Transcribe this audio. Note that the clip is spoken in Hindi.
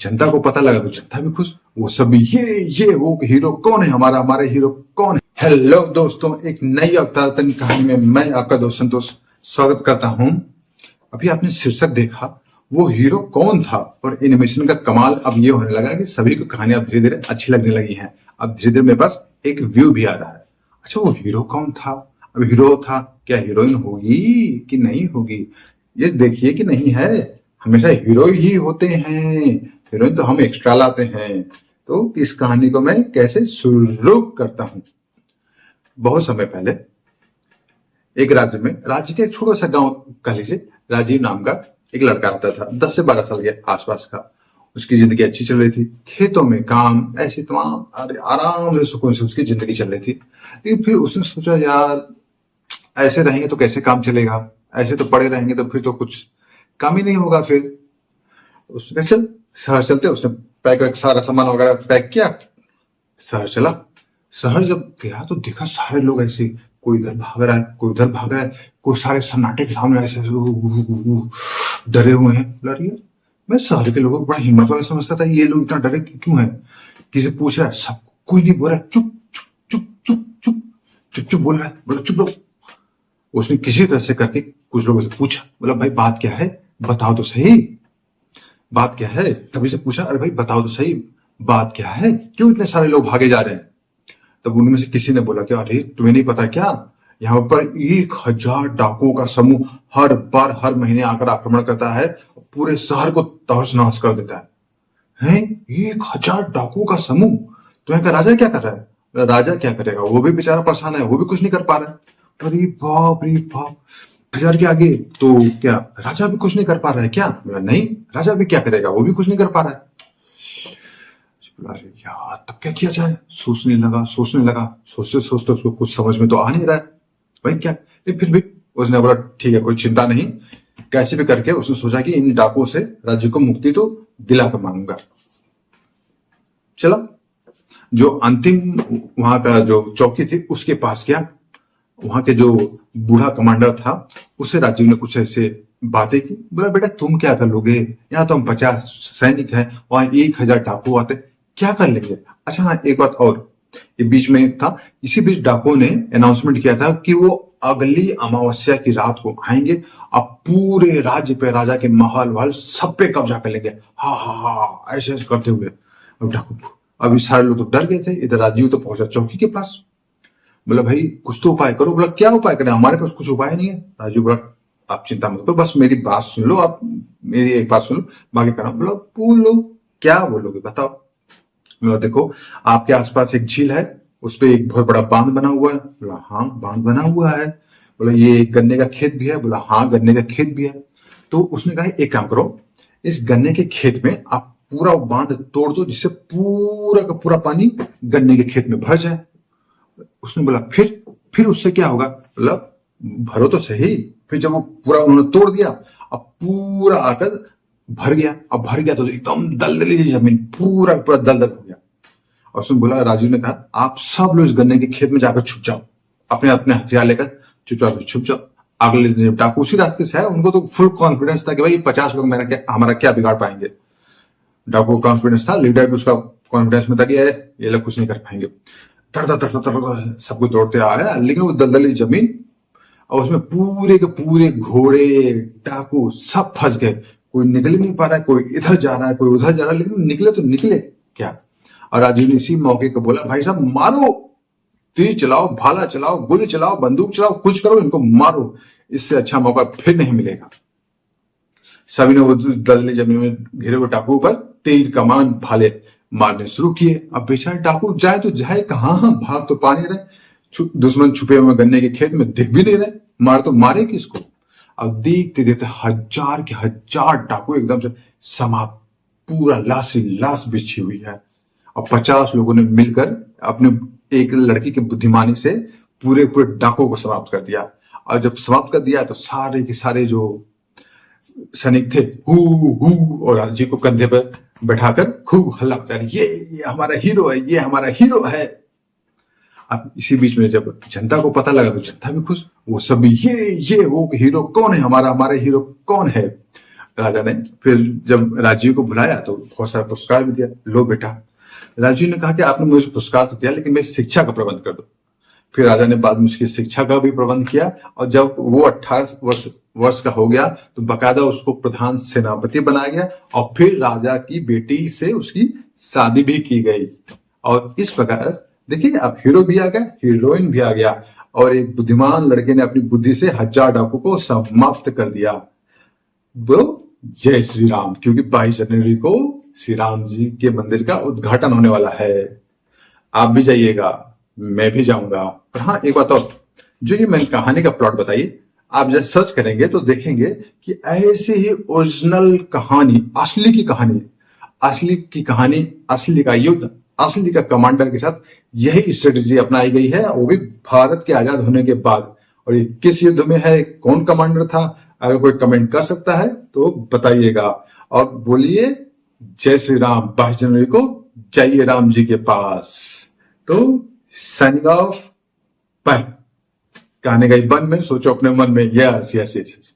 जनता को पता लगा तो जनता भी खुश। वो सब ये वो हीरो कौन है, हमारा हमारे हीरो कौन है। हेलो दोस्तों, एक नई अवतार कहानी में मैं आपका दोस्त संतोष स्वागत करता हूं। अभी आपने शीर्षक देखा, वो हीरो कौन था, और एनिमेशन का कमाल अब ये होने लगा कि सभी को कहानी अब धीरे धीरे अच्छी लगने लगी है। अब धीरे धीरे मेरे पास एक व्यू भी आ रहा है। अच्छा, वो हीरो कौन था? अब हीरो था, क्या हीरोइन होगी कि नहीं होगी? ये देखिए कि नहीं है, हमेशा हीरो ही होते हैं, हीरोइन तो हम एक्स्ट्रा लाते हैं। तो इस कहानी को मैं कैसे शुरू करता हूं। बहुत समय पहले एक राज्य के एक छोटा सा गांव कह लीजिए, राजीव नाम का एक लड़का रहता था, 10 से 12 साल के आसपास का। उसकी जिंदगी अच्छी चल रही थी, खेतों में काम, ऐसे तमाम आराम से सुकून से उसकी जिंदगी चल रही थी। लेकिन फिर उसने सोचा, यार ऐसे रहेंगे तो कैसे काम चलेगा, ऐसे तो पड़े रहेंगे तो फिर तो कुछ काम ही नहीं होगा। फिर उसने चल शहर चलते, उसने पैक सारा सामान वगैरह पैक किया, शहर चला। शहर जब गया तो देखा सारे लोग ऐसे, कोई इधर भाग रहा है, कोई उधर भाग रहा है, कोई सारे सन्नाटे के सामने ऐसे डरे हुए हैं। यार मैं शहर के लोगों को बड़ा हिम्मत वाला समझता था, ये लोग इतना डरे क्यों है? किसी पूछ रहा है, सब कोई नहीं बोल रहा है, चुप चुप चुप चुप चुप चुप चुप बोल रहा है, बोला चुप लोग। उसने किसी तरह से करके कुछ लोगों से पूछा, बोला भाई बात क्या है, बताओ तो सही, बात क्या है। तभी से पूछा, अरे भाई बताओ तो सही, बात क्या है, क्यों इतने सारे लोग भागे जा रहे हैं? तब उनमें से किसी ने बोला कि अरे तुम्हें नहीं पता क्या, यहाँ पर 1000 डाकुओं का समूह हर बार हर महीने आकर आक्रमण करता है, पूरे शहर को तहस नहस कर देता है। 1000 डाकुओं का समूह, तो यहाँ का राजा क्या कर रहा है? राजा क्या करेगा, वो भी बेचारा परेशान है, वो भी कुछ नहीं कर पा रहा है। अरे बाप रे बाप, 1000 के आगे तो क्या राजा भी कुछ नहीं कर पा रहा है क्या? बोला नहीं, राजा भी क्या करेगा, वो भी कुछ नहीं कर पा रहा है। अरे यार, तब क्या किया जाए? सोचने लगा, सोचते सोचते उसको कुछ समझ में तो आ नहीं रहा है भाई क्या। फिर भी उसने बोला ठीक है, कोई चिंता नहीं, कैसे भी करके उसने सोचा कि इन डाकुओं से राज्य को मुक्ति तो दिला कर मानूंगा। चला, जो अंतिम वहां का जो चौकी थी उसके पास गया। वहां के जो बूढ़ा कमांडर था, उससे राजीव ने कुछ ऐसे बातें की। बोला बेटा तुम क्या कर लोगे, यहाँ तो हम 50 सैनिक हैं, वहां 1000 डाकू आते, क्या कर लेंगे? अच्छा हाँ, एक बात और, ये बीच में था, इसी बीच डाकुओं ने अनाउंसमेंट किया था कि वो अगली अमावस्या की रात को आएंगे, अब पूरे राज्य पे, राजा के महल वहल सब पे कब्जा कर लेंगे। हा हा हा, ऐसे ऐसे करते हुए अब डाकू, अभी सारे लोग तो डर गए थे। इधर राजीव तो पहुंचा चौकी के पास। बोला भाई कुछ तो उपाय करो। बोला क्या उपाय करें, हमारे पास कुछ उपाय नहीं है। राजू बोला आप चिंता मत करो, बस मेरी बात सुन लो, आप मेरी एक बात सुन लो, बाकी करना। बोला बोलो क्या बोलोगे बताओ। बोला देखो, आपके आसपास एक झील है, उस पर एक बहुत बड़ा बांध बना हुआ है। बोला हाँ बांध बना हुआ है। बोला ये गन्ने का खेत भी है। बोला हाँ गन्ने का खेत भी है। तो उसने कहा एक काम करो, इस गन्ने के खेत में आप पूरा बांध तोड़ दो, जिससे पूरा का पूरा पानी गन्ने के खेत में भर जाए। उसने बोला फिर उससे क्या होगा? बोला भरो तो सही। फिर जब वो पूरा उन्होंने तोड़ दिया, अब पूरा आकर भर गया। अब भर गया तो एकदम दलदली जमीन, पूरा पूरा दलदल हो गया। और उसने बोला, राजू ने कहा आप सब लोग इस गन्ने के खेत में जाकर छुप जाओ, अपने अपने हथियार लेकर चुपचाप छुप जाओ। अगले दिन डाकू उसी रास्ते से है, उनको तो फुल कॉन्फिडेंस था कि भाई 50 लोग हमारा क्या बिगाड़ पाएंगे। डाकू को कॉन्फिडेंस था, लीडर भी उसका कॉन्फिडेंस में था कि ये लोग कुछ नहीं कर पाएंगे। सबको दौड़ते आया, लेकिन वो दलदली जमीन और उसमें पूरे के पूरे घोड़े डाकू सब फंस गए। कोई निकल नहीं पा रहा है, कोई इधर जा रहा है, कोई उधर जा रहा है, लेकिन निकले तो निकले क्या? और राजू ने इसी मौके को बोला, भाई साहब मारो, तीर चलाओ, भाला चलाओ, गोली चलाओ, बंदूक चलाओ, कुछ करो, इनको मारो, इससे अच्छा मौका फिर नहीं मिलेगा। सभी ने वो दलदली जमीन में घिरे हुए डाकू पर तीर कमान भाले मारने शुरू किए। अब बेचारे डाकू जाए तो जाए कहां, भाग तो पा नहीं रहे, दुश्मन छुपे हुए गन्ने के खेत में दिख भी नहीं रहे, मार तो मारे किसको? अब देखते देखते 1000 के 1000 डाकू एकदम से समाप्त, पूरा लाश ही लाश बिछी हुई है। अब 50 लोगों ने मिलकर अपने एक लड़की की बुद्धिमानी से पूरे पूरे डाकुओं को समाप्त कर दिया। और जब समाप्त कर दिया तो सारे के सारे जो सैनिक थे हु और राजी को कंधे पर बैठाकर खूब हल्ला मचा रहे, ये हमारा हीरो है, ये हमारा हीरो है। अब इसी बीच में जब जनता को पता लगा तो जनता भी खुश। वो सब ये वो हीरो कौन है, हमारा हमारे हीरो कौन है। राजा ने फिर जब राजीव को बुलाया तो बहुत सारा पुरस्कार भी दिया। लो बेटा, राजीव ने कहा कि आपने मुझे पुरस्कार तो दिया, लेकिन मेरी शिक्षा का प्रबंध कर दो। फिर राजा ने बाद में उसकी शिक्षा का भी प्रबंध किया, और जब वो 18 वर्ष का हो गया तो बकायदा उसको प्रधान सेनापति बनाया गया, और फिर राजा की बेटी से उसकी शादी भी की गई। और इस प्रकार देखिए, अब हीरो भी आ गया, हीरोइन भी आ गया, और एक बुद्धिमान लड़के ने अपनी बुद्धि से 1000 डाकू को समाप्त कर दिया। वो जय श्री राम, क्योंकि 22 जनवरी को श्री राम जी के मंदिर का उद्घाटन होने वाला है। आप भी जाइएगा, मैं भी जाऊंगा। और हाँ, एक बात और, जो ये मैंने कहानी का प्लॉट बताई, आप जब सर्च करेंगे तो देखेंगे कि ऐसी ही ओरिजिनल कहानी, असली की कहानी, असली का युद्ध, असली का कमांडर के साथ यही स्ट्रेटेजी अपनाई गई है, वो भी भारत के आजाद होने के बाद। और ये किस युद्ध में है, कौन कमांडर था, अगर कोई कमेंट कर सकता है तो बताइएगा, और बोलिए जय श्री राम, 22 जनवरी को जाइए राम जी के पास। तो साइनिंग ऑफ, बाय। कहने गई बन में, सोचो अपने मन में, यस यस यस।